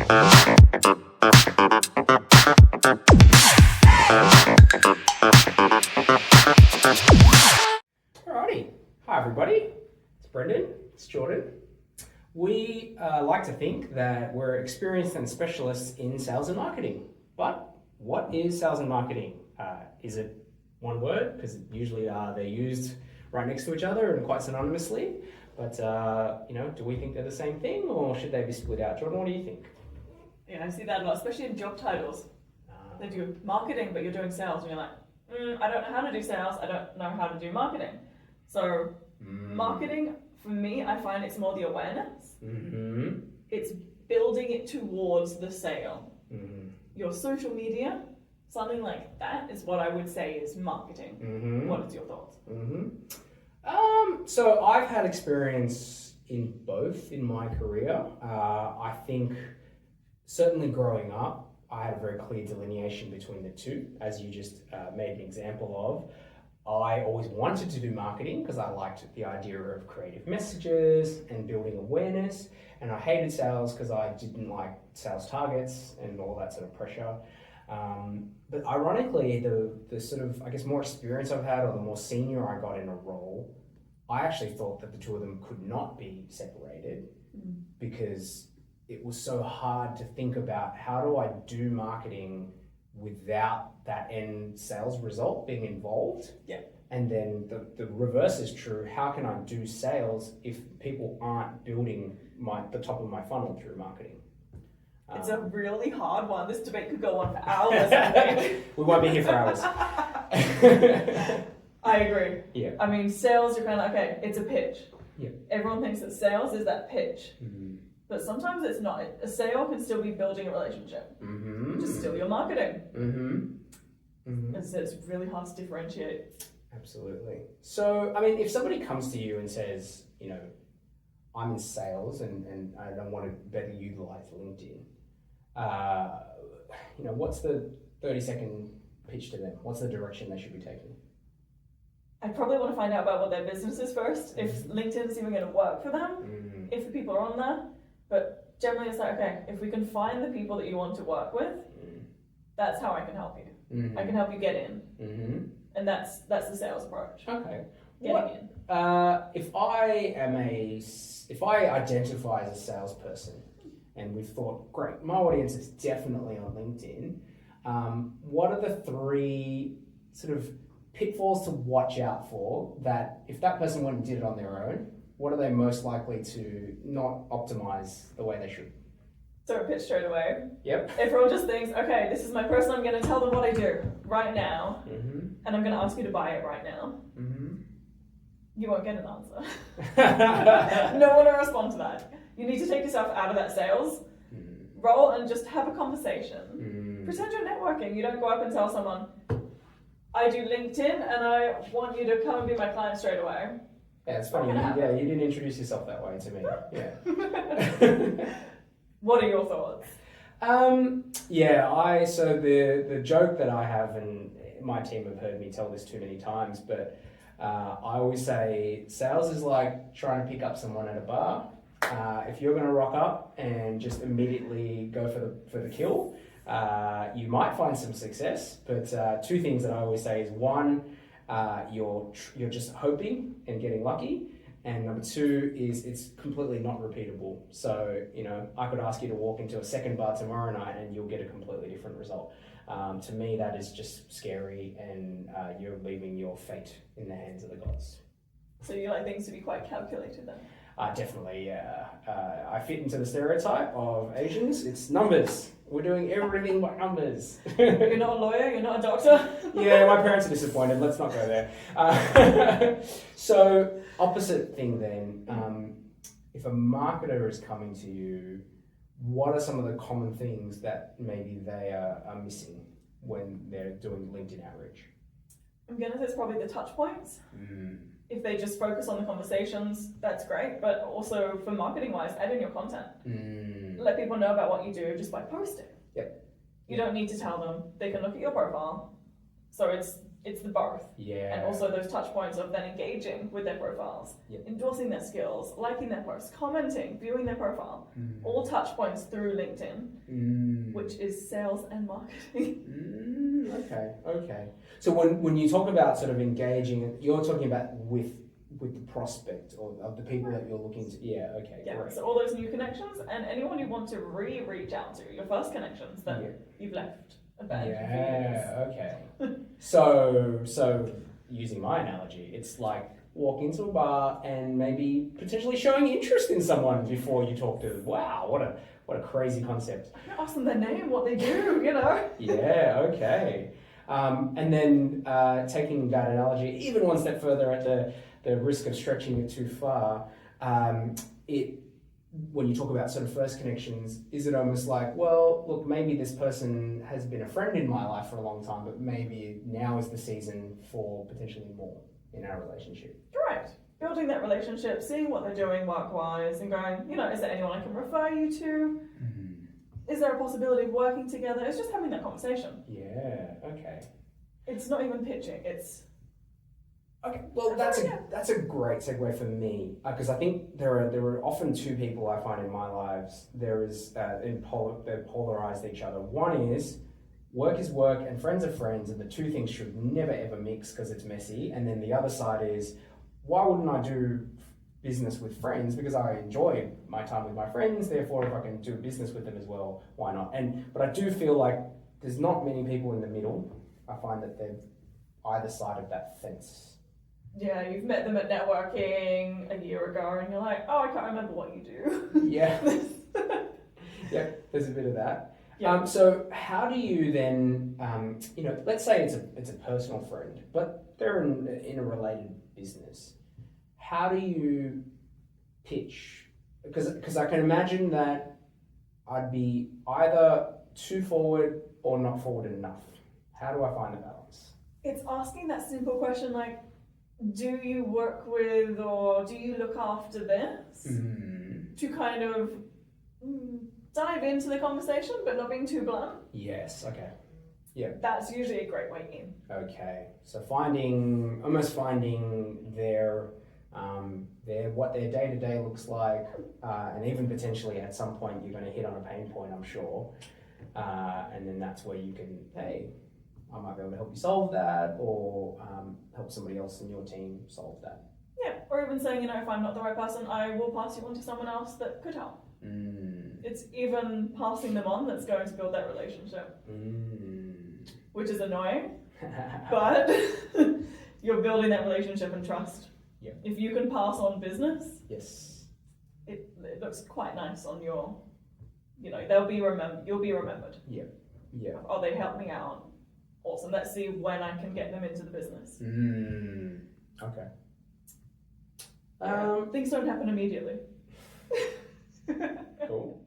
Alrighty. Hi, everybody. It's Brendan. It's Jordan. We like to think that we're experienced and specialists in sales and marketing. But what is sales and marketing? Is it one word? Because usually they're used right next to each other and quite synonymously. But, do we think they're the same thing, or should they be split out? Jordan, what do you think? Yeah, I see that a lot, especially in job titles. They do marketing, but you're doing sales, and you're like, I don't know how to do sales, I don't know how to do marketing. So, marketing, for me, I find it's more the awareness. Mm-hmm. It's building it towards the sale. Mm-hmm. Your social media, something like that is what I would say is marketing. Mm-hmm. What is your thoughts? Mm-hmm. So I've had experience in both in my career. I think certainly growing up, I had a very clear delineation between the two, as you just made an example of. I always wanted to do marketing because I liked the idea of creative messages and building awareness, and I hated sales because I didn't like sales targets and all that sort of pressure. But ironically, the sort of, I guess, more experience I've had, or the more senior I got in a role, I actually thought that the two of them could not be separated because it was so hard to think about how do I do marketing without that end sales result being involved. Yeah. And then the reverse is true. How can I do sales if people aren't building the top of my funnel through marketing? It's a really hard one. This debate could go on for hours. I think. We won't be here for hours. I agree. Yeah. I mean, sales, you're kind of like, okay, it's a pitch. Yeah. Everyone thinks that sales is that pitch. Mm-hmm. But sometimes it's not. A sale can still be building a relationship. Mm-hmm. Just still your marketing. Mm-hmm. Mm-hmm. And so it's really hard to differentiate. Absolutely. So, I mean, if somebody comes to you and says, I'm in sales and I don't want to better utilize LinkedIn, what's the 30-second pitch to them? What's the direction they should be taking? I probably want to find out about what their business is first, if LinkedIn is even going to work for them, if the people are on there. But generally it's like, okay, if we can find the people that you want to work with, that's how I can help you. Mm-hmm. I can help you get in. Mm-hmm. And that's the sales approach. Okay. Getting in. If I identify as a salesperson and we've thought, great, my audience is definitely on LinkedIn, what are the three sort of pitfalls to watch out for that if that person went and did it on their own, what are they most likely to not optimize the way they should? So a pitch straight away. Yep. Everyone just thinks, okay, this is my person, I'm going to tell them what I do right now, and I'm going to ask you to buy it right now. You won't get an answer. No one will respond to that. You need to take yourself out of that sales role and just have a conversation. Pretend you're networking. You don't go up and tell someone, I do LinkedIn and I want you to come and be my client straight away. Yeah, it's funny. Yeah, you didn't introduce yourself that way to me. Yeah. What are your thoughts? So the joke that I have, and my team have heard me tell this too many times, but I always say sales is like trying to pick up someone at a bar. If you're going to rock up and just immediately go for the kill, you might find some success. But two things that I always say is one, you're just hoping and getting lucky. And number two is it's completely not repeatable. So, I could ask you to walk into a second bar tomorrow night and you'll get a completely different result. To me, that is just scary, and you're leaving your fate in the hands of the gods. So you like things to be quite calculated then? Definitely, yeah. I fit into the stereotype of Asians. It's numbers. We're doing everything by numbers. You're not a lawyer, you're not a doctor. Yeah, my parents are disappointed. Let's not go there. So, opposite thing then. If a marketer is coming to you, what are some of the common things that maybe they are missing when they're doing LinkedIn outreach? I'm going to say it's probably the touch points. If they just focus on the conversations, that's great. But also for marketing wise, add in your content. Let people know about what you do just by posting. Yep. You don't need to tell them. They can look at your profile. So it's It's the both. Yeah. And also those touch points of then engaging with their profiles, Yep. endorsing their skills, liking their posts, commenting, viewing their profile. All touch points through LinkedIn, which is sales and marketing. Okay. So when you talk about sort of engaging, you're talking about with the prospect or of the people that you're looking to. Yeah. Okay. Yeah. Great. So all those new connections and anyone you want to reach out to, your first connections that you've left abandoned for years. Okay. So using my analogy, it's like walk into a bar and maybe potentially showing interest in someone before you talk to them. Wow, what a crazy concept. Ask them their name, what they do, you know. Yeah. Okay. And then taking that analogy even one step further at the risk of stretching it too far, when you talk about sort of first connections, is it almost like, well, look, maybe this person has been a friend in my life for a long time, but maybe now is the season for potentially more in our relationship? Right. Building that relationship, seeing what they're doing work-wise and going, you know, is there anyone I can refer you to? Is there a possibility of working together? It's just having that conversation. Yeah, okay. It's not even pitching, it's... Okay, well, that's a great segue for me because I think there are often two people I find in my lives. They're polarized each other. One is work and friends are friends, and the two things should never ever mix because it's messy. And then the other side is, why wouldn't I do business with friends? Because I enjoy my time with my friends. Therefore, if I can do business with them as well, why not? But I do feel like there's not many people in the middle. I find that they're either side of that fence. Yeah, you've met them at networking a year ago and you're like, oh, I can't remember what you do. Yeah. Yeah, there's a bit of that. Yeah. So how do you then, let's say it's a personal friend, but they're in a related business. How do you pitch? Because I can imagine that I'd be either too forward or not forward enough. How do I find the balance? It's asking that simple question like, do you work with or do you look after this? To kind of dive into the conversation but not being too blunt. Yes, okay. Yeah. That's usually a great way in. Okay. So finding their what their day-to-day looks like, and even potentially at some point you're going to hit on a pain point, I'm sure. And then that's where you can, hey, I might be able to help you solve that, or help somebody else in your team solve that. Yeah, or even saying, if I'm not the right person, I will pass you on to someone else that could help. It's even passing them on that's going to build that relationship, which is annoying, but you're building that relationship and trust. Yeah. If you can pass on business, yes, it looks quite nice on your, you'll be remembered. Yeah. Yeah. Oh, they helped me out. Awesome. Let's see when I can get them into the business. Okay. Things don't happen immediately. Cool.